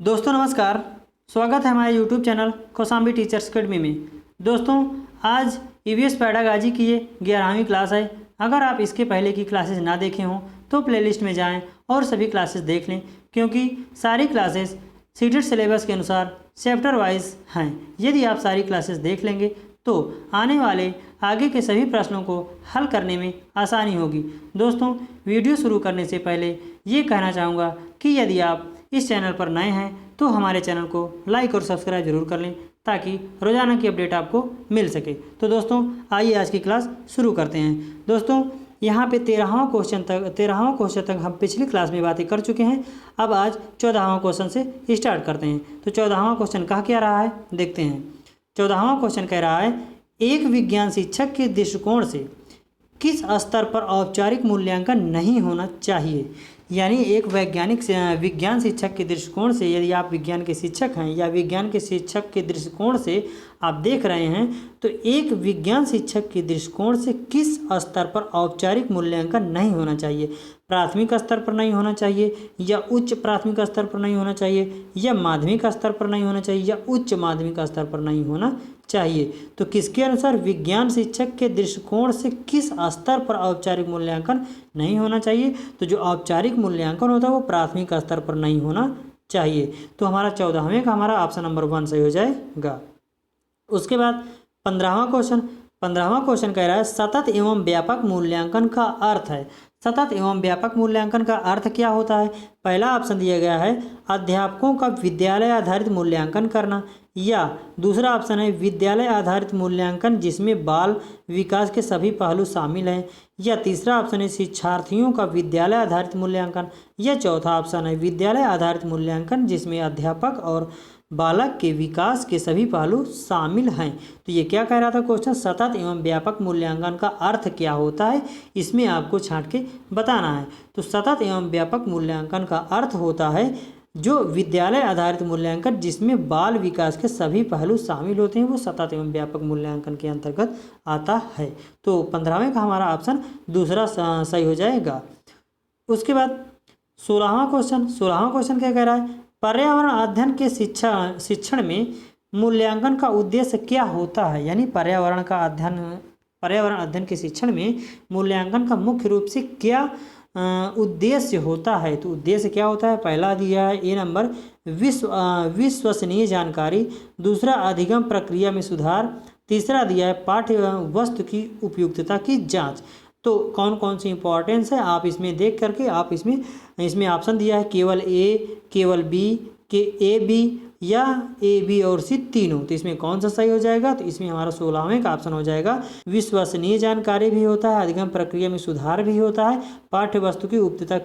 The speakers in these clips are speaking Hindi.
दोस्तों नमस्कार। स्वागत है हमारे YouTube channel Kaushambi teachers academy में। दोस्तों आज ईवीएस पैडागॉजी की ये 11वीं क्लास है। अगर आप इसके पहले की क्लासेस ना देखे हों तो प्लेलिस्ट में जाएं और सभी क्लासेस देख लें, क्योंकि सारी क्लासेस सीटेड सिलेबस के अनुसार चैप्टर वाइज हैं। यदि आप सारी क्लासेस देख लेंगे तो आने वाले आगे के सभी प्रश्नों को हल करने में आसानी होगी। दोस्तों वीडियो शुरू करने से पहले ये कहना चाहूँगा कि यदि आप इस चैनल पर नए हैं तो हमारे चैनल को लाइक और सब्सक्राइब जरूर कर लें, ताकि रोज़ाना की अपडेट आपको मिल सके। तो दोस्तों आइए आज की क्लास शुरू करते हैं। दोस्तों यहाँ पे 13वां क्वेश्चन तक हम पिछली क्लास में बातें कर चुके हैं। अब आज 14वां क्वेश्चन से स्टार्ट करते हैं। तो 14वां क्वेश्चन कह क्या रहा है देखते हैं। 14वां क्वेश्चन कह रहा है, एक विज्ञान शिक्षक के दृष्टिकोण से किस स्तर पर औपचारिक मूल्यांकन नहीं होना चाहिए। यानी एक विज्ञान शिक्षक के दृष्टिकोण से, यदि आप विज्ञान के शिक्षक हैं या विज्ञान के शिक्षक के दृष्टिकोण से आप देख रहे हैं, तो एक विज्ञान शिक्षक के दृष्टिकोण से किस स्तर पर औपचारिक मूल्यांकन नहीं होना चाहिए। प्राथमिक स्तर पर नहीं होना चाहिए, या उच्च प्राथमिक स्तर पर नहीं होना चाहिए, या माध्यमिक स्तर पर नहीं होना चाहिए, या उच्च माध्यमिक स्तर पर नहीं होना चाहिए। तो किसके अनुसार विज्ञान शिक्षक के दृष्टिकोण से किस स्तर पर औपचारिक मूल्यांकन नहीं होना चाहिए। तो जो औपचारिक मूल्यांकन होता है वो प्राथमिक स्तर पर नहीं होना चाहिए। तो हमारा 14वें का हमारा ऑप्शन नंबर 1 सही हो जाएगा। उसके बाद 15वां क्वेश्चन कह रहा है, सतत एवं व्यापक मूल्यांकन का अर्थ है। सतत एवं व्यापक मूल्यांकन का अर्थ क्या होता है। पहला ऑप्शन दिया गया है अध्यापकों का विद्यालय आधारित मूल्यांकन करना, या दूसरा ऑप्शन है विद्यालय आधारित मूल्यांकन जिसमें बाल विकास के सभी पहलू शामिल हैं, या तीसरा ऑप्शन है शिक्षार्थियों का विद्यालय आधारित मूल्यांकन, या चौथा ऑप्शन है विद्यालय आधारित मूल्यांकन जिसमें अध्यापक और बालक के विकास के सभी पहलू शामिल हैं। तो ये क्या कह रहा था क्वेश्चन, सतत एवं व्यापक मूल्यांकन का अर्थ क्या होता है, इसमें आपको छांट के बताना है। तो सतत एवं व्यापक मूल्यांकन का अर्थ होता है जो विद्यालय आधारित मूल्यांकन जिसमें बाल विकास के सभी पहलू शामिल होते हैं, वो सतत एवं व्यापक मूल्यांकन के अंतर्गत आता है। तो 15वें का हमारा ऑप्शन दूसरा सही हो जाएगा। उसके बाद 16वां क्वेश्चन क्या कह रहा है, पर्यावरण अध्ययन के शिक्षण में मूल्यांकन का उद्देश्य क्या होता है। यानी पर्यावरण अध्ययन के शिक्षण में मूल्यांकन का मुख्य रूप से क्या उद्देश्य होता है। तो उद्देश्य क्या होता है, पहला दिया है ए नंबर विश्वसनीय जानकारी, दूसरा अधिगम प्रक्रिया में सुधार, तीसरा दिया है पाठ्य वस्तु की उपयुक्तता की जांच। तो कौन कौन सी इंपॉर्टेंस है आप इसमें देख करके आप इसमें ऑप्शन दिया है केवल ए, केवल बी, के ए बी, या ए बी और सी तीनों। तो इसमें कौन सा सही हो जाएगा। तो इसमें हमारा 16वें का ऑप्शन हो जाएगा विश्वसनीय जानकारी भी होता है, अधिगम प्रक्रिया में सुधार भी होता है, पाठ्य वस्तु की उपयुक्तता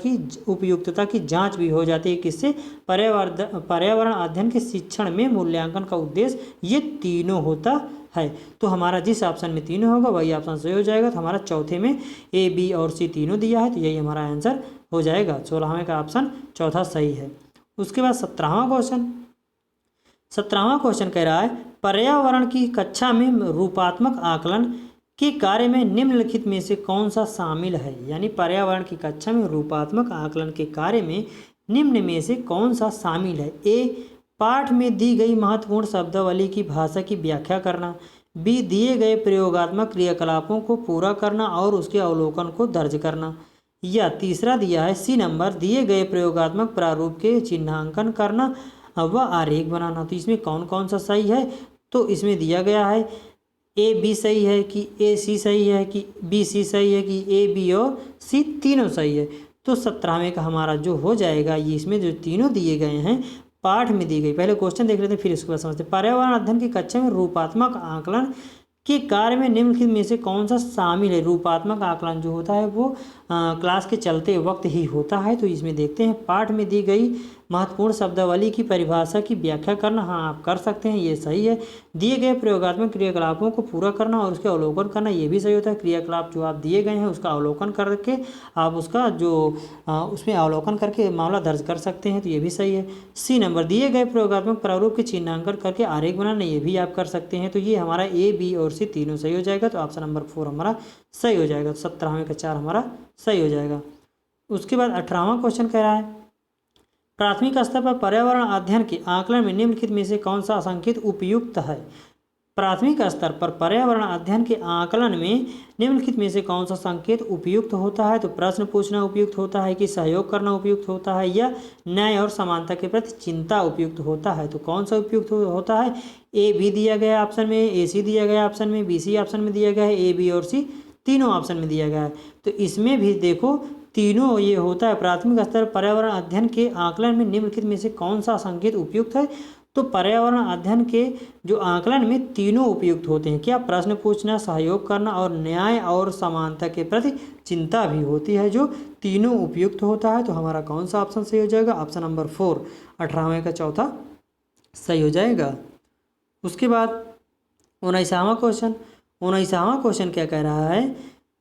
की जांच भी हो जाती है। किससे, पर्यावरण अध्ययन के शिक्षण में मूल्यांकन का उद्देश्य ये तीनों होता है। तो हमारा जिस ऑप्शन में तीनों होगा वही ऑप्शन सही हो जाएगा। तो हमारा चौथे में ए बी और सी तीनों दिया है, तो यही हमारा आंसर हो जाएगा। 16वें का ऑप्शन चौथा सही है। उसके बाद 17वां क्वेश्चन कह रहा है, पर्यावरण की कक्षा में रूपात्मक आकलन के कार्य में निम्नलिखित में से कौन सा शामिल है। यानी पर्यावरण की कक्षा में रूपात्मक आकलन के कार्य में निम्न में से कौन सा शामिल है। ए, पाठ में दी गई महत्वपूर्ण शब्दावली की भाषा की व्याख्या करना, बी, दिए गए प्रयोगात्मक क्रियाकलापों को पूरा करना और उसके अवलोकन को दर्ज करना, या तीसरा दिया है सी नंबर, दिए गए प्रयोगात्मक प्रारूप के चिन्हांकन करना व आरेख बनाना। तो इसमें कौन कौन सा सही है। तो इसमें दिया गया है ए बी सही है, कि ए सी सही है, कि बी सी सही है, कि ए बी और सी तीनों सही है। तो 17वें का हमारा जो हो जाएगा, ये इसमें जो तीनों दिए गए हैं पाठ में दी गई, पहले क्वेश्चन देख लेते हैं फिर इसके बाद समझते हैं। पर्यावरण अध्ययन की कक्षा में रूपात्मक आकलन के कार्य में निम्नलिखित में से कौन सा शामिल है। रूपात्मक आकलन जो होता है वो क्लास के चलते वक्त ही होता है। तो इसमें देखते हैं, पाठ में दी गई महत्वपूर्ण शब्दावली की परिभाषा की व्याख्या करना, हाँ आप कर सकते हैं, ये सही है। दिए गए प्रयोगात्मक क्रियाकलापों को पूरा करना और उसके अवलोकन करना, ये भी सही होता है। क्रियाकलाप जो आप दिए गए हैं उसका अवलोकन करके आप उसका उसमें अवलोकन करके मामला दर्ज कर सकते हैं, तो ये भी सही है। सी नंबर, दिए गए प्रयोगात्मक प्रारूप के चिन्हांकन करके आरेख बनाना, ये भी आप कर सकते हैं। तो ये हमारा ए बी और सी तीनों सही हो जाएगा। तो ऑप्शन नंबर 4 हमारा सही हो जाएगा। 17वें का 4 हमारा सही हो जाएगा। उसके बाद 18वां क्वेश्चन कह रहा है, प्राथमिक स्तर पर पर्यावरण अध्ययन के आकलन में निम्नलिखित में से कौन सा संकेत उपयुक्त है? प्राथमिक स्तर पर पर्यावरण अध्ययन के आकलन में निम्नलिखित में से कौन सा संकेत उपयुक्त होता है? तो प्रश्न पूछना उपयुक्त होता है कि सहयोग करना उपयुक्त होता है या न्याय और समानता के प्रति चिंता उपयुक्त होता है? तो कौन सा उपयुक्त होता है? ए बी दिया गया है ऑप्शन में, ए सी दिया गया है ऑप्शन में, बी सी ऑप्शन में दिया गया है, ए बी और सी तीनों ऑप्शन में दिया गया है। तो इसमें भी देखो तीनों ये होता है। प्राथमिक स्तर पर्यावरण अध्ययन के आकलन में निम्नलिखित में से कौन सा संकेत उपयुक्त है? तो पर्यावरण अध्ययन के जो आकलन में तीनों उपयुक्त होते हैं। क्या? प्रश्न पूछना, सहयोग करना और न्याय और समानता के प्रति चिंता भी होती है, जो तीनों उपयुक्त होता है। तो हमारा कौन सा ऑप्शन सही हो जाएगा? ऑप्शन नंबर 4 18वें का चौथा सही हो जाएगा। उसके बाद 19वां क्वेश्चन क्या कह रहा है?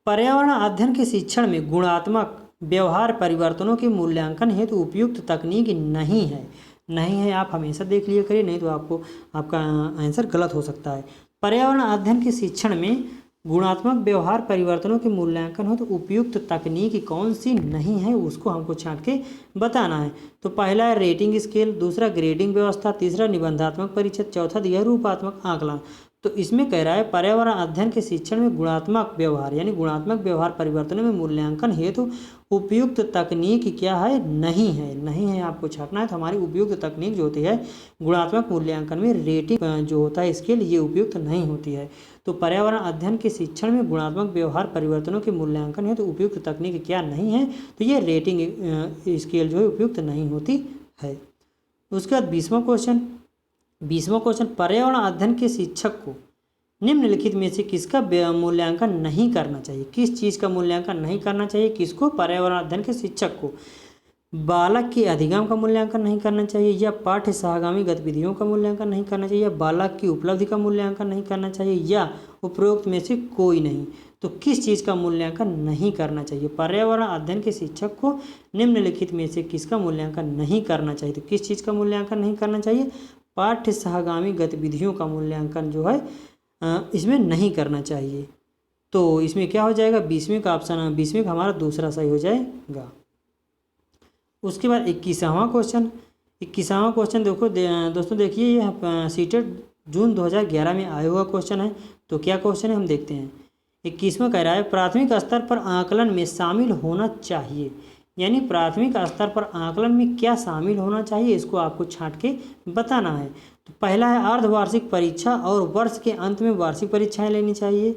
पर्यावरण अध्ययन के शिक्षण में गुणात्मक व्यवहार परिवर्तनों के मूल्यांकन हेतु उपयुक्त तकनीक नहीं है। आप हमेशा देख लिया करिए, नहीं तो आपका आंसर गलत हो सकता है। पर्यावरण अध्ययन के शिक्षण में गुणात्मक व्यवहार परिवर्तनों के मूल्यांकन हो तो उपयुक्त तकनीक कौन सी नहीं है, उसको हमको छांट के बताना है। तो पहला है रेटिंग स्केल, दूसरा ग्रेडिंग व्यवस्था, तीसरा निबंधात्मक परिच्छेद, चौथा दिया है रूपात्मक आकलन। तो इसमें कह रहा है पर्यावरण अध्ययन के शिक्षण में गुणात्मक व्यवहार यानी गुणात्मक व्यवहार परिवर्तनों में मूल्यांकन हेतु उपयुक्त तकनीक क्या है? नहीं है आपको छांटना है। तो हमारी उपयुक्त तकनीक जो होती है गुणात्मक मूल्यांकन में रेटिंग जो होता है स्केल, ये उपयुक्त नहीं होती है। तो पर्यावरण अध्ययन के शिक्षण में गुणात्मक व्यवहार परिवर्तनों के मूल्यांकन हेतु उपयुक्त तकनीक क्या नहीं है? तो ये रेटिंग स्केल जो है उपयुक्त नहीं होती है। उसके बाद 20वां क्वेश्चन पर्यावरण अध्ययन के शिक्षक को निम्नलिखित में से किसका मूल्यांकन नहीं करना चाहिए? किस चीज़ का मूल्यांकन नहीं करना चाहिए? किसको? पर्यावरण अध्ययन के शिक्षक को। बालक के अधिगम का मूल्यांकन नहीं करना चाहिए, या पाठ्य सहगामी गतिविधियों का मूल्यांकन नहीं करना चाहिए, या बालक की उपलब्धि का मूल्यांकन नहीं करना चाहिए, या उपरोक्त में से कोई नहीं। तो किस चीज़ का मूल्यांकन नहीं करना चाहिए? पर्यावरण अध्ययन के शिक्षक को निम्नलिखित में से किसका मूल्यांकन नहीं करना चाहिए? तो किस चीज़ का मूल्यांकन नहीं करना चाहिए? पाठ्य सहगामी गतिविधियों का मूल्यांकन जो है इसमें नहीं करना चाहिए। तो इसमें क्या हो जाएगा? 20वें का ऑप्शन, 20वें का हमारा दूसरा सही हो जाएगा। उसके बाद 21वां क्वेश्चन देखो दोस्तों, देखिए ये सीटेट जून 2011 में आया हुआ क्वेश्चन है। तो क्या क्वेश्चन है हम देखते हैं। 21वां कह रहा है प्राथमिक स्तर पर आकलन में शामिल होना चाहिए, यानी प्राथमिक स्तर पर आकलन में क्या शामिल होना चाहिए, इसको आपको छांट के बताना है। तो पहला है अर्धवार्षिक परीक्षा और वर्ष के अंत में वार्षिक परीक्षाएं लेनी चाहिए,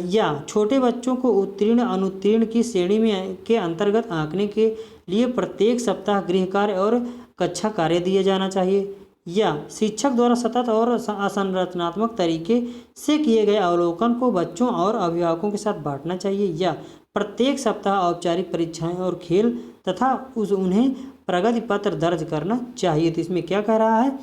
या छोटे बच्चों को उत्तीर्ण अनुत्तीर्ण की श्रेणी में के अंतर्गत आंकने के लिए प्रत्येक सप्ताह गृह कार्य और कक्षा कार्य दिए जाना चाहिए, या शिक्षक द्वारा सतत और असंरचनात्मक तरीके से किए गए अवलोकन को बच्चों और अभिभावकों के साथ बांटना चाहिए, या प्रत्येक सप्ताह औपचारिक परीक्षाएं और खेल तथा उन्हें प्रगति पत्र दर्ज करना चाहिए। तो इसमें क्या कह रहा है?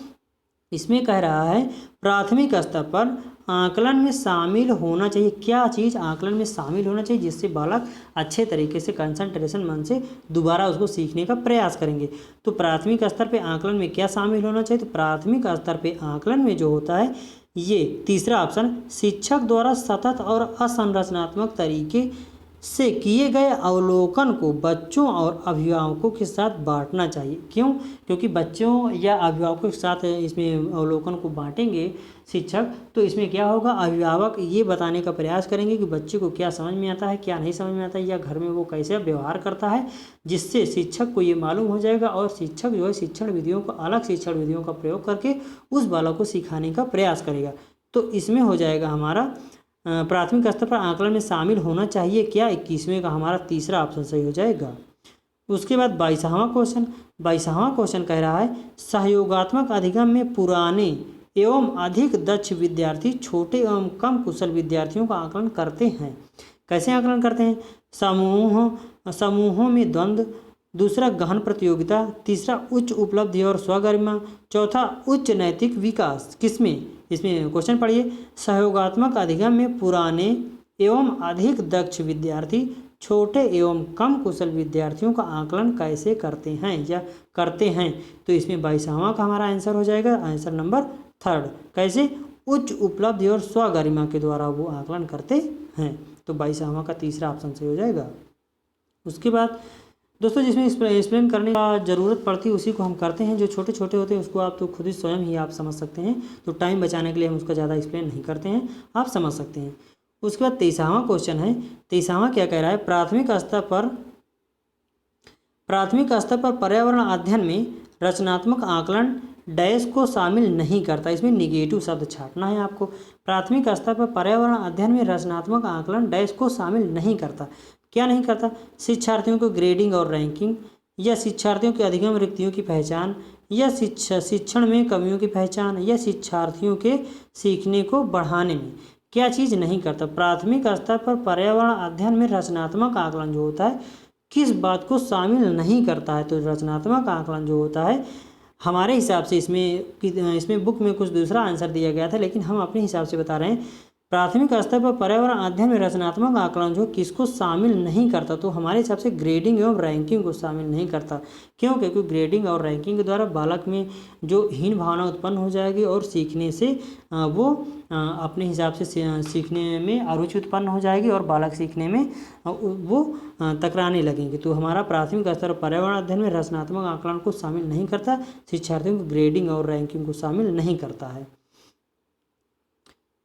इसमें कह रहा है प्राथमिक स्तर पर आकलन में शामिल होना चाहिए। क्या चीज़ आकलन में शामिल होना चाहिए? जिससे बालक अच्छे तरीके से कंसंट्रेशन मन से दोबारा उसको सीखने का प्रयास करेंगे। तो प्राथमिक स्तर पे आकलन में क्या शामिल होना चाहिए? तो प्राथमिक स्तर पे आकलन में जो होता है ये तीसरा ऑप्शन, शिक्षक द्वारा सतत और असंरचनात्मक तरीके से किए गए अवलोकन को बच्चों और अभिभावकों के साथ बांटना चाहिए। क्यों? क्योंकि बच्चों या अभिभावकों के साथ इसमें अवलोकन को बांटेंगे शिक्षक, तो इसमें क्या होगा? अभिभावक ये बताने का प्रयास करेंगे कि बच्चे को क्या समझ में आता है, क्या नहीं समझ में आता है, या घर में वो कैसे व्यवहार करता है, जिससे शिक्षक को ये मालूम हो जाएगा और शिक्षक जो है शिक्षण विधियों का अलग शिक्षण विधियों का प्रयोग करके उस बालक को सिखाने का प्रयास करेगा। तो इसमें हो जाएगा हमारा प्राथमिक स्तर पर आकलन में शामिल होना चाहिए क्या? 21वें का हमारा तीसरा ऑप्शन सही हो जाएगा। उसके बाद 22वां क्वेश्चन कह रहा है सहयोगात्मक अधिगम में पुराने एवं अधिक दक्ष विद्यार्थी छोटे एवं कम कुशल विद्यार्थियों का आकलन करते हैं। कैसे आकलन करते हैं? समूहों में द्वंद्व, दूसरा गहन प्रतियोगिता, तीसरा उच्च उपलब्धि और स्वगरिमा, चौथा उच्च नैतिक विकास। किसमें? इसमें क्वेश्चन पढ़िए। सहयोगात्मक अधिगम में पुराने एवं अधिक दक्ष विद्यार्थी छोटे एवं कम कुशल विद्यार्थियों का आकलन कैसे करते हैं या करते हैं? तो इसमें 22वां का हमारा आंसर हो जाएगा, आंसर नंबर 3। कैसे? उच्च उपलब्धि और स्वगरिमा के द्वारा वो आकलन करते हैं। तो 22वां का तीसरा ऑप्शन सही हो जाएगा। उसके बाद दोस्तों जिसमें एक्सप्लेन करने का ज़रूरत पड़ती है उसी को हम करते हैं। जो छोटे छोटे होते हैं उसको आप तो खुद ही स्वयं ही आप समझ सकते हैं, तो टाइम बचाने के लिए हम उसका ज़्यादा एक्सप्लेन नहीं करते हैं, आप समझ सकते हैं। उसके बाद 23वां क्वेश्चन है। 23वां क्या कह रहा है, प्राथमिक स्तर पर पर्यावरण अध्ययन में रचनात्मक आकलन डैश को शामिल नहीं करता। इसमें निगेटिव शब्द छापना है आपको। प्राथमिक स्तर पर पर्यावरण अध्ययन में रचनात्मक आकलन डैश को शामिल नहीं करता। क्या नहीं करता? शिक्षार्थियों को ग्रेडिंग और रैंकिंग, या शिक्षार्थियों के अधिगम रिक्तियों की पहचान, या शिक्षण में कमियों की पहचान, या शिक्षार्थियों के सीखने को बढ़ाने में क्या चीज़ नहीं करता। प्राथमिक स्तर पर पर्यावरण अध्ययन में रचनात्मक आकलन जो होता है किस बात को शामिल नहीं करता है। तो रचनात्मक आकलन जो होता है हमारे हिसाब से इसमें बुक में कुछ दूसरा आंसर दिया गया था, लेकिन हम अपने हिसाब से बता रहे हैं। प्राथमिक स्तर पर पर्यावरण अध्ययन में रचनात्मक आकलन जो किसको शामिल नहीं करता, तो हमारे हिसाब से ग्रेडिंग एवं रैंकिंग को शामिल नहीं करता। क्यों? क्योंकि ग्रेडिंग और रैंकिंग के द्वारा बालक में जो हीन भावना उत्पन्न हो जाएगी और सीखने से वो अपने हिसाब से सीखने में अरुचि उत्पन्न हो जाएगी और बालक सीखने में वो तकराने लगेंगे। तो हमारा प्राथमिक स्तर पर्यावरण अध्ययन में रचनात्मक आकलन को शामिल नहीं करता, शिक्षार्थियों को ग्रेडिंग और रैंकिंग को शामिल नहीं करता है।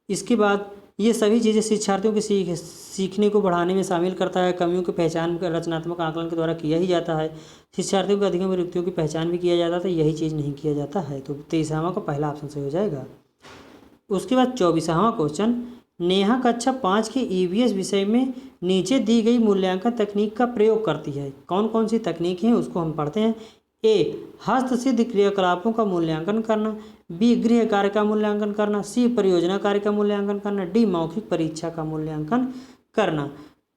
इसके बाद ये सभी चीज़ें शिक्षार्थियों के सीखने को बढ़ाने में शामिल करता है। कमियों की पहचान रचनात्मक आकलन के द्वारा किया ही जाता है। शिक्षार्थियों के अधिगम रिक्तियों की पहचान भी किया जाता है, यही चीज़ नहीं किया जाता है। तो 23वां का पहला ऑप्शन सही हो जाएगा। उसके बाद 24वां क्वेश्चन, नेहा कक्षा 5 के ईवीएस विषय में नीचे दी गई मूल्यांकन तकनीक का प्रयोग करती है। कौन कौन सी तकनीक हैं उसको हम पढ़ते हैं। ए, हस्तसिद्ध क्रियाकलापों का मूल्यांकन करना, बी, गृह कार्य का मूल्यांकन करना, सी, परियोजना कार्य का मूल्यांकन करना, डी, मौखिक परीक्षा का मूल्यांकन करना।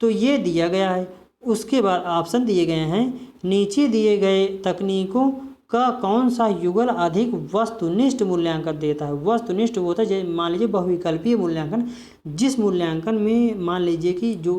तो ये दिया गया है। उसके बाद ऑप्शन दिए गए हैं, नीचे दिए गए तकनीकों का कौन सा युगल अधिक वस्तुनिष्ठ मूल्यांकन देता है। वस्तुनिष्ठ होता है, मान लीजिए बहुविकल्पीय मूल्यांकन, जिस मूल्यांकन में मान लीजिए कि जो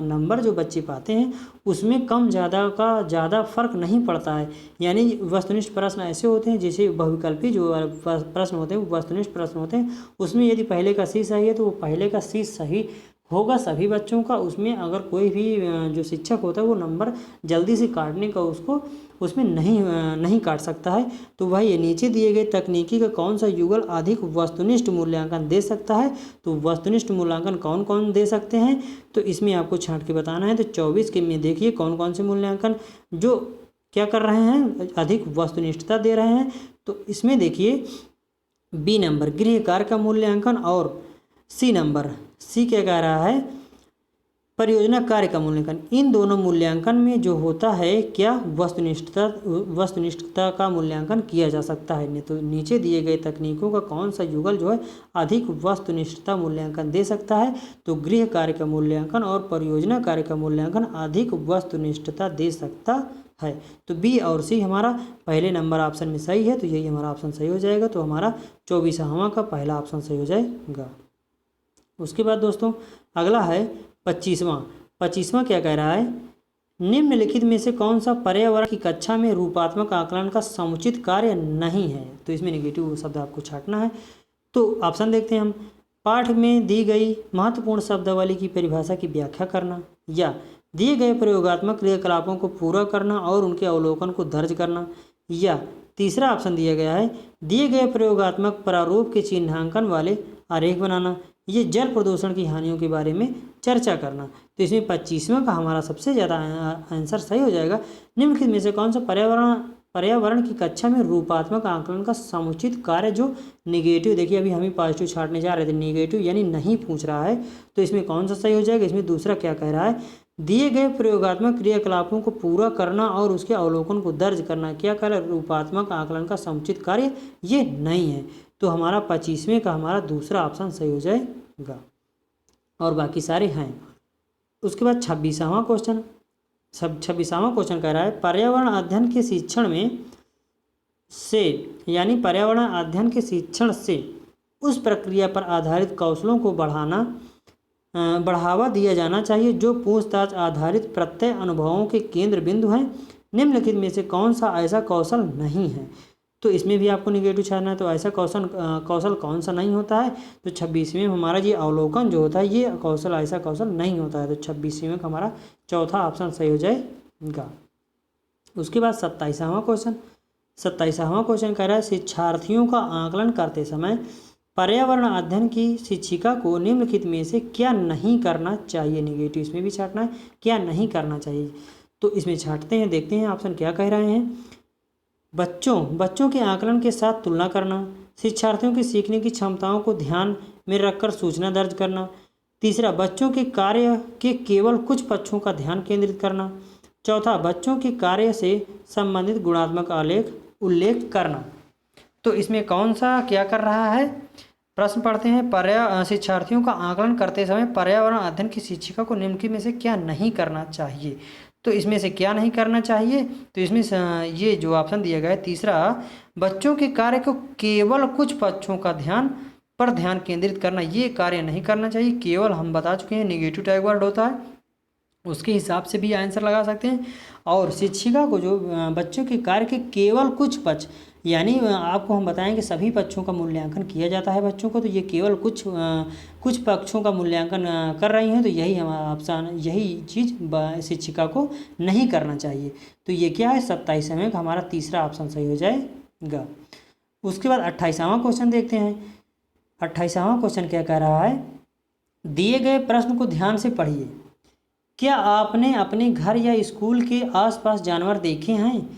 नंबर जो बच्चे पाते हैं उसमें कम ज़्यादा का ज़्यादा फर्क नहीं पड़ता है। यानी वस्तुनिष्ठ प्रश्न ऐसे होते हैं, जैसे बहुविकल्पीय जो प्रश्न होते हैं वो वस्तुनिष्ठ प्रश्न होते हैं। उसमें यदि पहले का सी सही है तो वो पहले का सी सही होगा सभी बच्चों का। उसमें अगर कोई भी जो शिक्षक होता है वो नंबर जल्दी से काटने का उसको उसमें नहीं काट सकता है। तो वह ये नीचे दिए गए तकनीकी का कौन सा युगल अधिक वस्तुनिष्ठ मूल्यांकन दे सकता है। तो वस्तुनिष्ठ मूल्यांकन कौन कौन दे सकते हैं, तो इसमें आपको छांट के बताना है। तो 24 के में देखिए कौन कौन से मूल्यांकन जो क्या कर रहे हैं, अधिक वस्तुनिष्ठता दे रहे हैं। तो इसमें देखिए बी नंबर गृह कार्य का मूल्यांकन, और सी क्या कह रहा है, परियोजना कार्य का मूल्यांकन। इन दोनों मूल्यांकन में जो होता है क्या, वस्तुनिष्ठता का मूल्यांकन किया जा सकता है। तो नीचे दिए गए तकनीकों का कौन सा युगल जो है अधिक वस्तुनिष्ठता मूल्यांकन दे सकता है। तो गृह कार्य का मूल्यांकन और परियोजना कार्य का मूल्यांकन अधिक वस्तुनिष्ठता दे सकता है। तो बी और सी हमारा पहले नंबर ऑप्शन में सही है, तो यही हमारा ऑप्शन सही हो जाएगा। तो हमारा 24वां का पहला ऑप्शन सही हो जाएगा। उसके बाद दोस्तों अगला है 25वां क्या कह रहा है, निम्नलिखित में से कौन सा पर्यावरण की कक्षा में रूपात्मक आकलन का समुचित कार्य नहीं है। तो इसमें नेगेटिव शब्द आपको छांटना है। तो ऑप्शन देखते हैं हम, पाठ में दी गई महत्वपूर्ण शब्दावली की परिभाषा की व्याख्या करना, या दिए गए प्रयोगात्मक क्रियाकलापों को पूरा करना और उनके अवलोकन को दर्ज करना, या तीसरा ऑप्शन दिया गया है दिए गए प्रयोगात्मक प्रारूप के चिन्हांकन वाले आरेख बनाना, ये जल प्रदूषण की हानियों के बारे में चर्चा करना। तो इसमें 25वां का हमारा सबसे ज़्यादा आंसर सही हो जाएगा। निम्नलिखित में से कौन सा पर्यावरण की कक्षा में रूपात्मक आकलन का समुचित कार्य जो निगेटिव, देखिए अभी हम ही पॉजिटिव छांटने जा रहे थे, निगेटिव यानी नहीं पूछ रहा है। तो इसमें कौन सा सही हो जाएगा, इसमें दूसरा क्या कह रहा है, दिए गए प्रयोगात्मक क्रियाकलापों को पूरा करना और उसके अवलोकन को दर्ज करना, क्या कह रहा है, रूपात्मक आकलन का समुचित कार्य ये नहीं है। तो हमारा 25वें का हमारा दूसरा ऑप्शन सही हो जाएगा और बाकी सारे हैं। उसके बाद 26वां क्वेश्चन कह रहा है पर्यावरण अध्ययन के शिक्षण में से, यानी पर्यावरण अध्ययन के शिक्षण से उस प्रक्रिया पर आधारित कौशलों को बढ़ावा दिया जाना चाहिए जो पूछताछ आधारित प्रत्यय अनुभवों के केंद्र बिंदु हैं। निम्नलिखित में से कौन सा ऐसा कौशल नहीं है। तो इसमें भी आपको निगेटिव छाड़ना है। तो ऐसा कौशल कौन सा नहीं होता है। तो 26वें में हमारा ये अवलोकन जो होता है ये कौशल ऐसा कौशल नहीं होता है। तो 26वें का हमारा चौथा ऑप्शन सही हो जाएगा। उसके बाद 27वां क्वेश्चन कह रहा है शिक्षार्थियों का आकलन करते समय पर्यावरण अध्ययन की शिक्षिका को निम्नलिखित में से क्या नहीं करना चाहिए। निगेटिव इसमें भी छांटना है, क्या नहीं करना चाहिए। तो इसमें छांटते हैं, देखते हैं ऑप्शन क्या कह रहे हैं। बच्चों के आकलन के साथ तुलना करना, शिक्षार्थियों की सीखने की क्षमताओं को ध्यान में रखकर सूचना दर्ज करना। तीसरा, बच्चों के कार्य के केवल कुछ पक्षों का ध्यान केंद्रित करना। चौथा, बच्चों के कार्य से संबंधित गुणात्मक उल्लेख करना। तो इसमें कौन सा क्या कर रहा है, प्रश्न पढ़ते हैं। शिक्षार्थियों का आकलन करते समय पर्यावरण अध्ययन की शिक्षिका को निम्नलिखित में से क्या नहीं करना चाहिए। तो इसमें से क्या नहीं करना चाहिए, तो इसमें ये जो ऑप्शन दिया गया है तीसरा, बच्चों के कार्य को केवल कुछ पक्षों का ध्यान केंद्रित करना, ये कार्य नहीं करना चाहिए। केवल हम बता चुके हैं नेगेटिव टैग वर्ड होता है, उसके हिसाब से भी आंसर लगा सकते हैं। और शिक्षिका को जो बच्चों के कार्य के केवल कुछ पक्ष, यानी आपको हम बताएंगे सभी पक्षों का मूल्यांकन किया जाता है बच्चों को, तो ये केवल कुछ पक्षों का मूल्यांकन कर रही हैं, तो यही हमारा ऑप्शन, यही चीज़ शिक्षिका को नहीं करना चाहिए। तो ये क्या है, 27वें का हमारा तीसरा ऑप्शन सही हो जाएगा। उसके बाद 28वां क्वेश्चन देखते हैं। 28वां क्वेश्चन क्या कह रहा है, दिए गए प्रश्न को ध्यान से पढ़िए। क्या आपने अपने घर या स्कूल के आसपास जानवर देखे हैं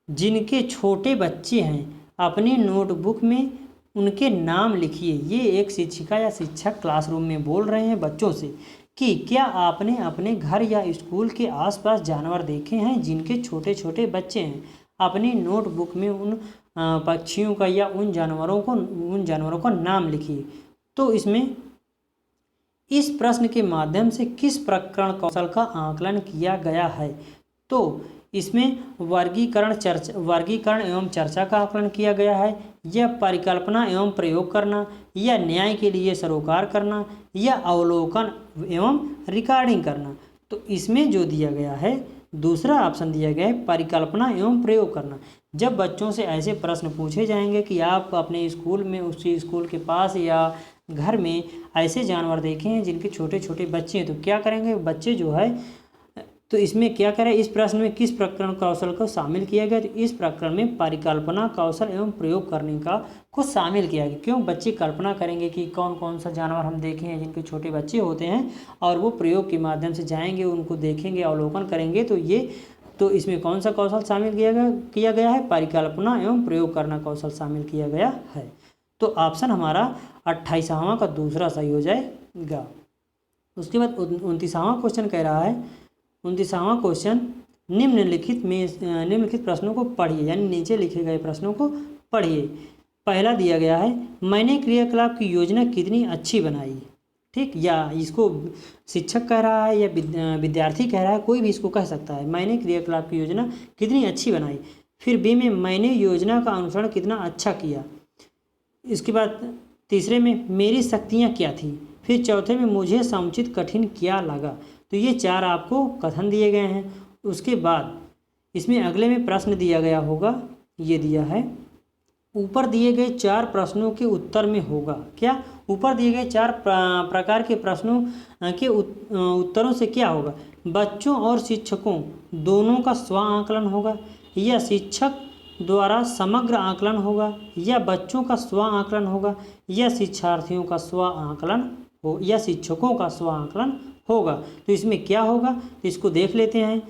जिनके छोटे बच्चे हैं? अपनी नोटबुक में उनके नाम लिखिए। ये एक शिक्षिका या शिक्षक क्लासरूम में बोल रहे हैं बच्चों से कि क्या आपने अपने घर या स्कूल के आसपास जानवर देखे हैं जिनके छोटे छोटे बच्चे हैं? अपनी नोटबुक में उन पक्षियों का या उन जानवरों का नाम लिखिए। तो इसमें इस प्रश्न के माध्यम से किस प्रकरण कौशल का आकलन किया गया है? तो इसमें वर्गीकरण एवं चर्चा का आकलन किया गया है, या परिकल्पना एवं प्रयोग करना, या न्याय के लिए सरोकार करना, या अवलोकन एवं रिकॉर्डिंग करना। तो इसमें जो दिया गया है दूसरा ऑप्शन दिया गया है परिकल्पना एवं प्रयोग करना। जब बच्चों से ऐसे प्रश्न पूछे जाएंगे कि आप अपने स्कूल में, उसी स्कूल के पास या घर में ऐसे जानवर देखे हैं जिनके छोटे छोटे बच्चे हैं, तो क्या करेंगे बच्चे जो है, तो इसमें क्या करें, इस प्रश्न में किस प्रकरण कौशल को शामिल किया गया? तो इस प्रकरण में परिकल्पना कौशल एवं प्रयोग करने को शामिल किया गया। क्यों? बच्चे कल्पना करेंगे कि कौन कौन सा जानवर हम देखे हैं जिनके छोटे बच्चे होते हैं, और वो प्रयोग के माध्यम से जाएंगे, उनको देखेंगे, अवलोकन करेंगे। तो इसमें कौन सा कौशल शामिल किया गया है? परिकल्पना एवं प्रयोग करना कौशल शामिल किया गया है। तो ऑप्शन हमारा 28वां का दूसरा सही हो जाएगा। उसके बाद 29वां क्वेश्चन कह रहा है, 29वां क्वेश्चन, निम्नलिखित प्रश्नों को पढ़िए, यानी नीचे लिखे गए प्रश्नों को पढ़िए। पहला दिया गया है, मैंने क्रियाकलाप की योजना कितनी अच्छी बनाई। ठीक, या इसको शिक्षक कह रहा है या विद्यार्थी कह रहा है, कोई भी इसको कह सकता है। मैंने क्रियाकलाप की योजना कितनी अच्छी बनाई। फिर बी में, मैंने योजना का अनुसरण कितना अच्छा किया। इसके बाद तीसरे में, मेरी शक्तियाँ क्या थी। फिर चौथे में, मुझे समुचित कठिन क्या लगा। तो ये चार आपको कथन दिए गए हैं। उसके बाद इसमें अगले में प्रश्न दिया गया होगा, ये दिया है, ऊपर दिए गए 4 प्रश्नों के उत्तर में होगा क्या? ऊपर दिए गए 4 प्रकार के प्रश्नों के उत्तरों से क्या होगा? बच्चों और शिक्षकों दोनों का स्व आकलन होगा, या शिक्षक द्वारा समग्र आकलन होगा, या बच्चों का स्व आकलन होगा, या शिक्षार्थियों का स्व आकलन हो, या शिक्षकों का स्व आकलन होगा। तो इसमें क्या होगा, तो इसको देख लेते हैं।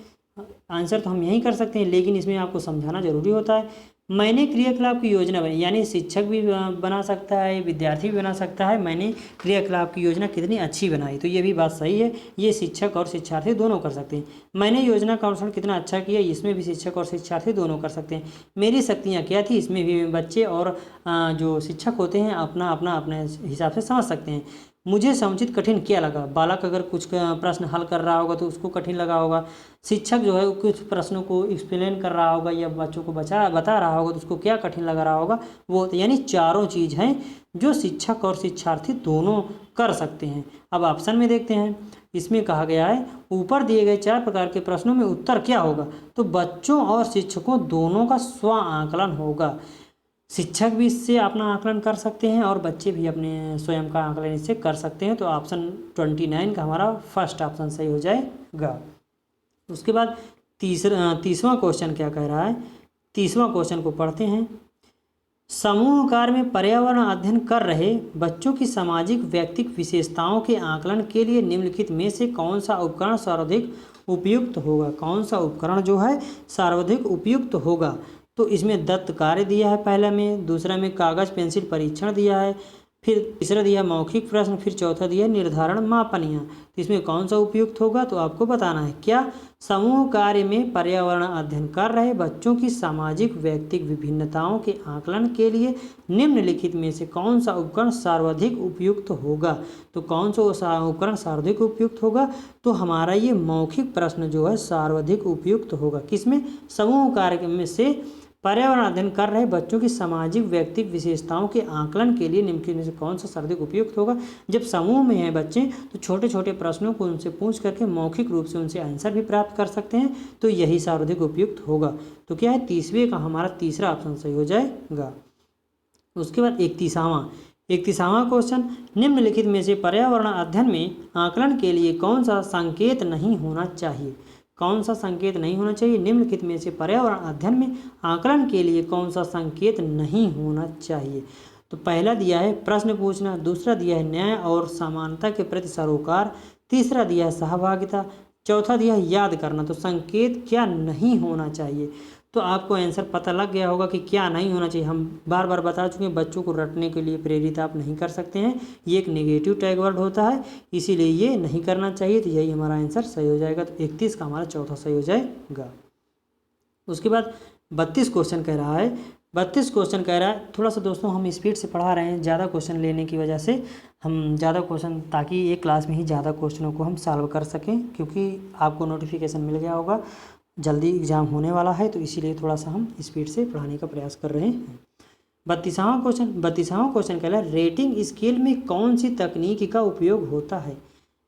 आंसर तो हम यही कर सकते हैं, लेकिन इसमें आपको समझाना जरूरी होता है। मैंने क्रियाकलाप की योजना बनाई, यानी शिक्षक भी बना सकता है, विद्यार्थी भी बना सकता है। मैंने क्रियाकलाप की योजना कितनी अच्छी बनाई, तो ये भी बात सही है, ये शिक्षक और शिक्षार्थी दोनों कर सकते हैं। मैंने योजना का अनुसरण कितना अच्छा किया, इसमें भी शिक्षक और शिक्षार्थी दोनों कर सकते हैं। मेरी शक्तियाँ क्या थी, इसमें भी बच्चे और जो शिक्षक होते हैं अपने हिसाब से समझ सकते हैं। मुझे समुचित कठिन क्या लगा, बालक अगर कुछ प्रश्न हल कर रहा होगा तो उसको कठिन लगा होगा। शिक्षक जो है कुछ प्रश्नों को एक्सप्लेन कर रहा होगा या बच्चों को बता रहा होगा तो उसको क्या कठिन लग रहा होगा वो, यानी चारों चीज़ हैं जो शिक्षक और शिक्षार्थी दोनों कर सकते हैं। अब ऑप्शन में देखते हैं, इसमें कहा गया है ऊपर दिए गए 4 प्रकार के प्रश्नों में उत्तर क्या होगा, तो बच्चों और शिक्षकों दोनों का स्व आकलन होगा। शिक्षक भी इससे अपना आकलन कर सकते हैं और बच्चे भी अपने स्वयं का आकलन इससे कर सकते हैं। तो ऑप्शन 29 का हमारा फर्स्ट ऑप्शन सही हो जाएगा। उसके बाद तीसवां क्वेश्चन क्या कह रहा है, तीसवां क्वेश्चन को पढ़ते हैं। समूह कार्य में पर्यावरण अध्ययन कर रहे बच्चों की सामाजिक व्यक्तिगत विशेषताओं के आकलन के लिए निम्नलिखित में से कौन सा उपकरण सर्वाधिक उपयुक्त होगा। कौन सा उपकरण जो है सर्वाधिक उपयुक्त होगा। तो इसमें दत्त कार्य दिया है पहला में, दूसरा में कागज पेंसिल परीक्षण दिया है, फिर तीसरा दिया मौखिक प्रश्न, फिर चौथा दिया निर्धारण मापनियाँ। तो इसमें कौन सा उपयुक्त होगा तो आपको बताना है। क्या समूह कार्य में पर्यावरण अध्ययन कर रहे बच्चों की सामाजिक व्यक्तिगत विभिन्नताओं के आकलन के लिए निम्नलिखित में से कौन सा उपकरण सर्वाधिक उपयुक्त होगा। तो कौन सा उपकरण सर्वाधिक उपयुक्त होगा, तो हमारा ये मौखिक प्रश्न जो है सर्वाधिक उपयुक्त होगा। किसमें, समूह कार्य में से पर्यावरण अध्ययन कर रहे बच्चों की सामाजिक व्यक्तिगत विशेषताओं के आकलन के लिए निम्नलिखित में से कौन सा सर्वाधिक उपयुक्त होगा। जब समूह में हैं बच्चे तो छोटे छोटे प्रश्नों को उनसे पूछ करके मौखिक रूप से उनसे आंसर भी प्राप्त कर सकते हैं, तो यही सर्वाधिक उपयुक्त होगा। तो क्या है, तीसरे का हमारा तीसरा ऑप्शन सही हो जाएगा। उसके बाद 31वां क्वेश्चन, निम्नलिखित में से पर्यावरण अध्ययन में आकलन के लिए कौन सा संकेत नहीं होना चाहिए। कौन सा संकेत नहीं होना चाहिए, निम्नलिखित में से पर्यावरण अध्ययन में आकलन के लिए कौन सा संकेत नहीं होना चाहिए। तो पहला दिया है प्रश्न पूछना, दूसरा दिया है न्याय और समानता के प्रति सरोकार, तीसरा दिया है सहभागिता, चौथा दिया है याद करना। तो संकेत क्या नहीं होना चाहिए, तो आपको आंसर पता लग गया होगा कि क्या नहीं होना चाहिए। हम बार बार बता चुके हैं, बच्चों को रटने के लिए प्रेरित आप नहीं कर सकते हैं, ये एक नेगेटिव टैग वर्ड होता है, इसीलिए ये नहीं करना चाहिए। तो यही हमारा आंसर सही हो जाएगा। तो 31 का हमारा चौथा सही हो जाएगा। उसके बाद 32 क्वेश्चन कह रहा है, 32 क्वेश्चन कह रहा है, थोड़ा सा दोस्तों हम स्पीड से पढ़ा रहे हैं, ज़्यादा क्वेश्चन लेने की वजह से हम ज़्यादा क्वेश्चन, ताकि एक क्लास में ही ज़्यादा क्वेश्चनों को हम सॉल्व कर सकें, क्योंकि आपको नोटिफिकेशन मिल गया होगा जल्दी एग्ज़ाम होने वाला है, तो इसीलिए थोड़ा सा हम स्पीड से पढ़ाने का प्रयास कर रहे हैं। 32वां क्वेश्चन कह रहा है, रेटिंग स्केल में कौन सी तकनीक का उपयोग होता है।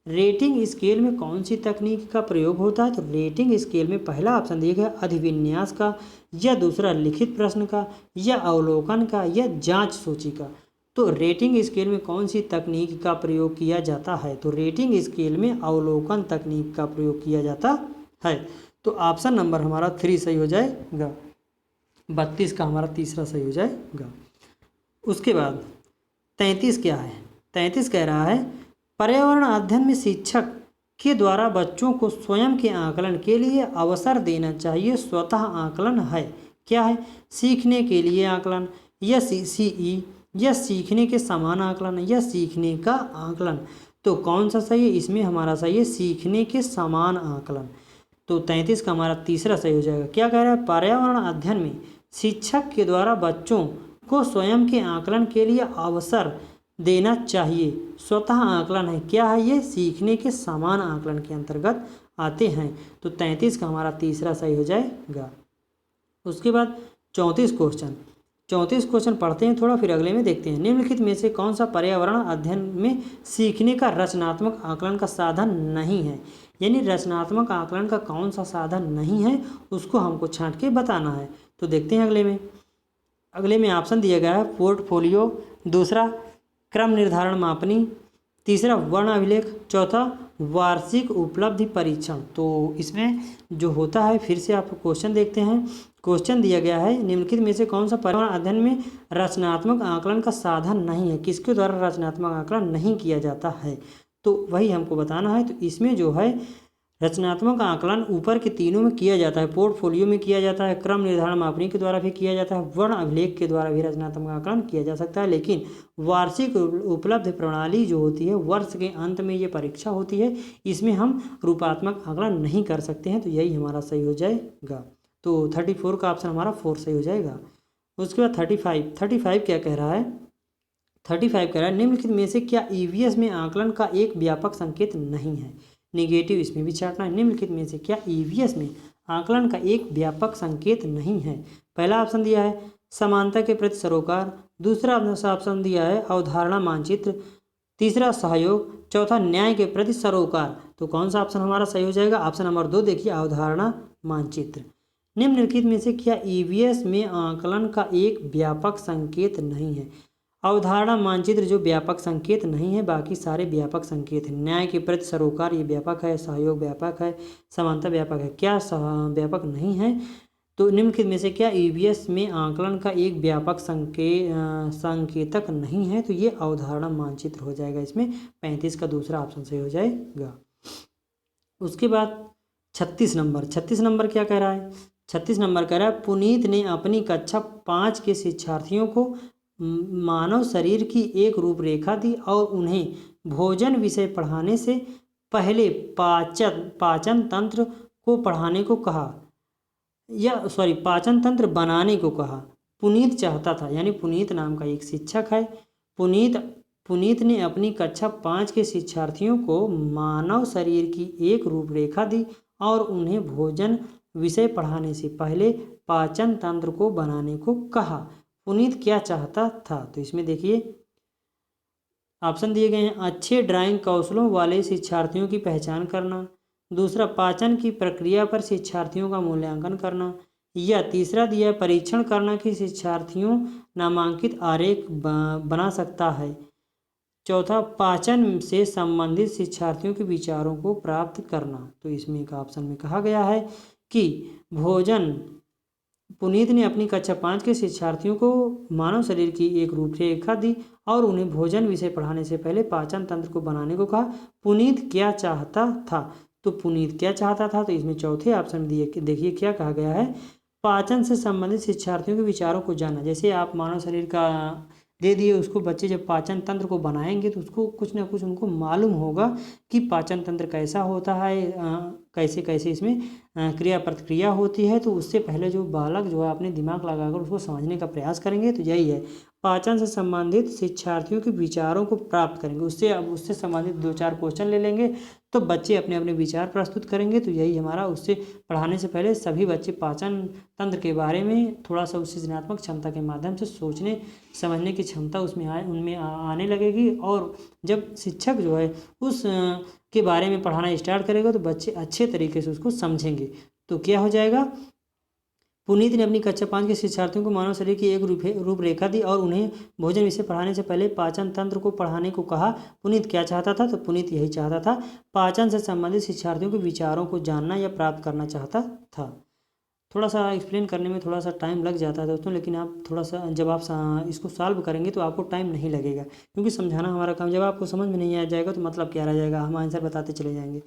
रेटिंग स्केल में कौन सी तकनीक का प्रयोग होता है। तो रेटिंग स्केल में पहला ऑप्शन दिया गया अधिविन्यास का, या दूसरा लिखित प्रश्न का, या अवलोकन का, या जांच सूची का। तो रेटिंग स्केल में कौन सी तकनीक का प्रयोग किया जाता है। तो रेटिंग स्केल में अवलोकन तकनीक का प्रयोग किया जाता है। तो ऑप्शन नंबर हमारा 3 सही हो जाएगा। 32 का हमारा तीसरा सही हो जाएगा। उसके बाद 33 क्या है, 33 कह रहा है, पर्यावरण अध्ययन में शिक्षक के द्वारा बच्चों को स्वयं के आकलन के लिए अवसर देना चाहिए। स्वतः आकलन है, क्या है, सीखने के लिए आकलन, या CCE, या सीखने के समान आकलन, या सीखने का आकलन। तो कौन सा सही है, इसमें हमारा सही है सीखने के समान आकलन। तो 33 का हमारा तीसरा सही हो जाएगा। क्या कह रहा है, पर्यावरण अध्ययन में शिक्षक के द्वारा बच्चों को स्वयं के आकलन के लिए अवसर देना चाहिए। स्वतः आकलन है, क्या है, ये सीखने के समान आकलन के अंतर्गत आते हैं। तो 33 का हमारा तीसरा सही हो जाएगा। उसके बाद 34 क्वेश्चन पढ़ते हैं थोड़ा, फिर अगले में देखते हैं। निम्नलिखित में से कौन सा पर्यावरण अध्ययन में सीखने का रचनात्मक आकलन का साधन नहीं है। यानी रचनात्मक आकलन का कौन सा साधन नहीं है, उसको हमको छांट के बताना है। तो देखते हैं अगले में ऑप्शन दिया गया है पोर्टफोलियो, दूसरा क्रम निर्धारण मापनी, तीसरा वर्ण अभिलेख, चौथा वार्षिक उपलब्धि परीक्षण। तो इसमें जो होता है, फिर से आप क्वेश्चन देखते हैं। क्वेश्चन दिया गया है, निम्नलिखित में से कौन सा पर्यावरण अध्ययन में रचनात्मक आकलन का साधन नहीं है, किसके द्वारा रचनात्मक आकलन नहीं किया जाता है, तो वही हमको बताना है। तो इसमें जो है रचनात्मक आकलन ऊपर के तीनों में किया जाता है, पोर्टफोलियो में किया जाता है, क्रम निर्धारण मापनी के द्वारा भी किया जाता है, वर्ण अभिलेख के द्वारा भी रचनात्मक आकलन किया जा सकता है। लेकिन वार्षिक उपलब्धि प्रणाली जो होती है, वर्ष के अंत में ये परीक्षा होती है, इसमें हम रूपात्मक आकलन नहीं कर सकते हैं। तो यही हमारा सही हो जाएगा। तो 34 का ऑप्शन हमारा 4 सही हो जाएगा। उसके बाद 35 क्या कह रहा है, 35 कह रहा है, निम्नलिखित में से क्या EVS में आकलन का एक व्यापक संकेत नहीं है। नेगेटिव इसमें भी छाटना है। निम्नलिखित में से क्या EVS में आकलन का एक व्यापक संकेत नहीं है। पहला ऑप्शन दिया है समानता के प्रति सरोकार, दूसरा ऑप्शन दिया है अवधारणा मानचित्र, तीसरा सहयोग, चौथा न्याय के प्रति सरोकार। तो कौन सा ऑप्शन हमारा सही हो जाएगा, ऑप्शन नंबर 2 देखिए, अवधारणा मानचित्र। निम्नलिखित में से क्या EVS में आकलन का एक व्यापक संकेत नहीं है। अवधारणा मानचित्र जो व्यापक संकेत नहीं है, बाकी सारे व्यापक संकेत हैं। न्याय के प्रति सरोकार ये व्यापक है, सहयोग व्यापक है, समानता व्यापक है। क्या व्यापक नहीं है? तो निम्नलिखित में से क्या ईवीएस में आकलन का एक व्यापक संकेतक नहीं है? तो ये अवधारणा मानचित्र हो जाएगा। इसमें 35 का दूसरा ऑप्शन सही हो जाएगा। उसके बाद 36 नंबर क्या कह रहा है? 36 नंबर कह रहा है पुनीत ने अपनी कक्षा 5 के शिक्षार्थियों को मानव शरीर की एक रूपरेखा दी और उन्हें भोजन विषय पढ़ाने से पहले पाचन तंत्र को पढ़ाने को कहा, पाचन तंत्र बनाने को कहा। पुनीत चाहता था, यानी पुनीत नाम का एक शिक्षक है। पुनीत ने अपनी कक्षा 5 के शिक्षार्थियों को मानव शरीर की एक रूपरेखा दी और उन्हें भोजन विषय पढ़ाने से पहले पाचन तंत्र को बनाने को कहा। पुनीत क्या चाहता था? तो इसमें देखिए ऑप्शन दिए गए हैं। अच्छे ड्राइंग कौशलों वाले शिक्षार्थियों की पहचान करना, दूसरा पाचन की प्रक्रिया पर शिक्षार्थियों का मूल्यांकन करना, या तीसरा दिया है परीक्षण करना कि शिक्षार्थियों नामांकित आरेख बना सकता है, चौथा पाचन से संबंधित शिक्षार्थियों के विचारों को प्राप्त करना। तो इसमें एक ऑप्शन में कहा गया है कि पुनीत ने अपनी कक्षा 5 के शिक्षार्थियों को मानव शरीर की एक रूपरेखा दी और उन्हें भोजन विषय पढ़ाने से पहले पाचन तंत्र को बनाने को कहा। पुनीत क्या चाहता था? तो पुनीत क्या चाहता था? तो इसमें चौथे ऑप्शन दिए कि देखिए क्या कहा गया है, पाचन से संबंधित शिक्षार्थियों के विचारों को जानना। जैसे आप मानव शरीर का दे दिए, उसको बच्चे जब पाचन तंत्र को बनाएंगे तो उसको कुछ ना कुछ उनको मालूम होगा कि पाचन तंत्र कैसा होता है, कैसे कैसे इसमें क्रिया प्रतिक्रिया होती है। तो उससे पहले जो बालक जो है अपने दिमाग लगाकर उसको समझने का प्रयास करेंगे। तो यही है, पाचन से संबंधित शिक्षार्थियों के विचारों को प्राप्त करेंगे। उससे संबंधित 2-4 क्वेश्चन ले लेंगे तो बच्चे अपने अपने विचार प्रस्तुत करेंगे। तो यही हमारा, उससे पढ़ाने से पहले सभी बच्चे पाचन तंत्र के बारे में थोड़ा सा सृजनात्मक क्षमता के माध्यम से सोचने समझने की क्षमता उनमें आने लगेगी। और जब शिक्षक जो है उस के बारे में पढ़ाना स्टार्ट करेगा तो बच्चे अच्छे तरीके से उसको समझेंगे। तो क्या हो जाएगा, पुनीत ने अपनी कक्षा 5 के शिक्षार्थियों को मानव शरीर की एक रूपरेखा दी और उन्हें भोजन विषय पढ़ाने से पहले पाचन तंत्र को पढ़ाने को कहा। पुनीत क्या चाहता था? तो पुनीत यही चाहता था, पाचन से संबंधित शिक्षार्थियों के विचारों को जानना या प्राप्त करना चाहता था। थोड़ा सा एक्सप्लेन करने में थोड़ा सा टाइम लग जाता है दोस्तों, लेकिन आप थोड़ा सा जब आप इसको सॉल्व करेंगे तो आपको टाइम नहीं लगेगा, क्योंकि समझाना हमारा काम। जब आपको समझ में नहीं आ जाएगा तो मतलब क्या रह जाएगा, हम आंसर बताते चले जाएंगे।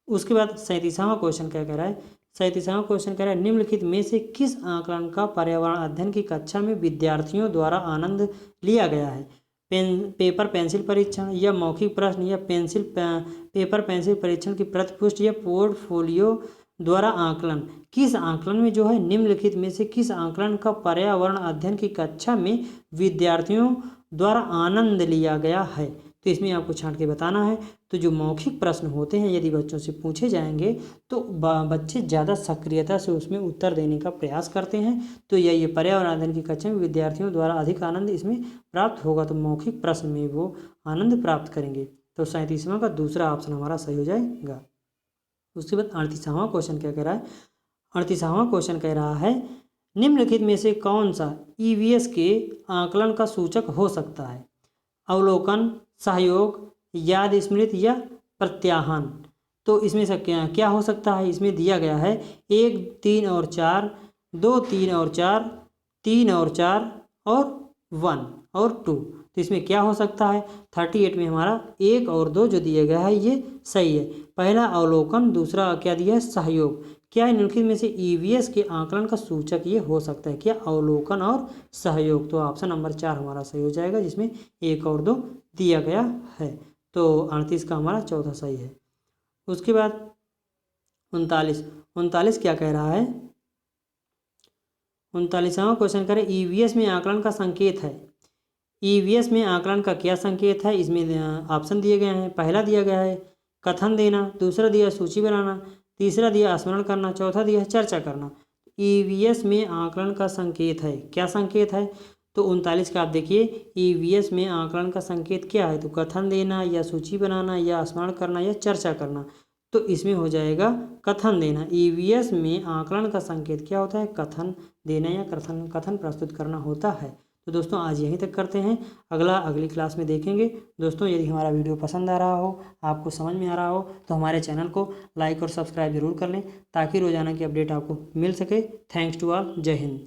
उसके बाद 37वां क्वेश्चन क्या कह रहा है? 37वां क्वेश्चन कह रहा है निम्नलिखित में से किस आकलन का पर्यावरण अध्ययन की कक्षा में विद्यार्थियों द्वारा आनंद लिया गया है? पेपर पेंसिल परीक्षण, या मौखिक प्रश्न, या पेपर पेंसिल परीक्षण की प्रतिपुष्टि, या पोर्टफोलियो द्वारा आकलन। किस आकलन में जो है निम्नलिखित में से किस आकलन का पर्यावरण अध्ययन की कक्षा में विद्यार्थियों द्वारा आनंद लिया गया है? तो इसमें आपको छांट के बताना है। तो जो मौखिक प्रश्न होते हैं यदि बच्चों से पूछे जाएंगे तो बच्चे ज़्यादा सक्रियता से उसमें उत्तर देने का प्रयास करते हैं। तो ये पर्यावरण अध्ययन की कक्षा में विद्यार्थियों द्वारा अधिक आनंद इसमें प्राप्त होगा, तो मौखिक प्रश्न में वो आनंद प्राप्त करेंगे। तो 37वां का दूसरा ऑप्शन हमारा सही हो जाएगा। उसके बाद 38वां क्वेश्चन क्या कह रहा है? 38वां क्वेश्चन कह रहा है निम्नलिखित में से कौन सा ईवीएस के आकलन का सूचक हो सकता है? अवलोकन, सहयोग, याद स्मृति, या प्रत्याहन। तो इसमें से क्या हो सकता है? इसमें दिया गया है 1, 3 और 4, 2, 3 और 4, 3 और 4 और 1 और 2। तो इसमें क्या हो सकता है? 38 में हमारा 1 और 2 जो दिया गया है ये सही है। पहला अवलोकन, दूसरा क्या दिया है? सहयोग। क्या निम्नलिखित में से ईवीएस के आकलन का सूचक ये हो सकता है? क्या अवलोकन और सहयोग? तो ऑप्शन नंबर 4 हमारा सही हो जाएगा, जिसमें 1 और 2 दिया गया है। तो 38 का हमारा चौथा सही है। उसके बाद 39 क्या कह रहा है? 39वां क्वेश्चन करें ईवीएस में आकलन का संकेत है। ईवीएस में आकलन का क्या संकेत है? इसमें ऑप्शन दिए गए हैं। पहला दिया गया है कथन देना, दूसरा दिया सूची बनाना, तीसरा दिया स्मरण करना, चौथा दिया चर्चा करना। ईवीएस में आकलन का संकेत है, क्या संकेत है? तो 39 का आप देखिए ईवीएस में आकलन का संकेत क्या है? तो कथन देना, या सूची बनाना, या स्मरण करना, या चर्चा करना। तो इसमें हो जाएगा कथन देना। ईवीएस में आकलन का संकेत क्या होता है? कथन देना या कथन प्रस्तुत करना होता है। तो दोस्तों आज यहीं तक करते हैं, अगली क्लास में देखेंगे। दोस्तों यदि हमारा वीडियो पसंद आ रहा हो, आपको समझ में आ रहा हो, तो हमारे चैनल को लाइक और सब्सक्राइब जरूर कर लें ताकि रोज़ाना की अपडेट आपको मिल सके। Thanks to all. जय हिंद।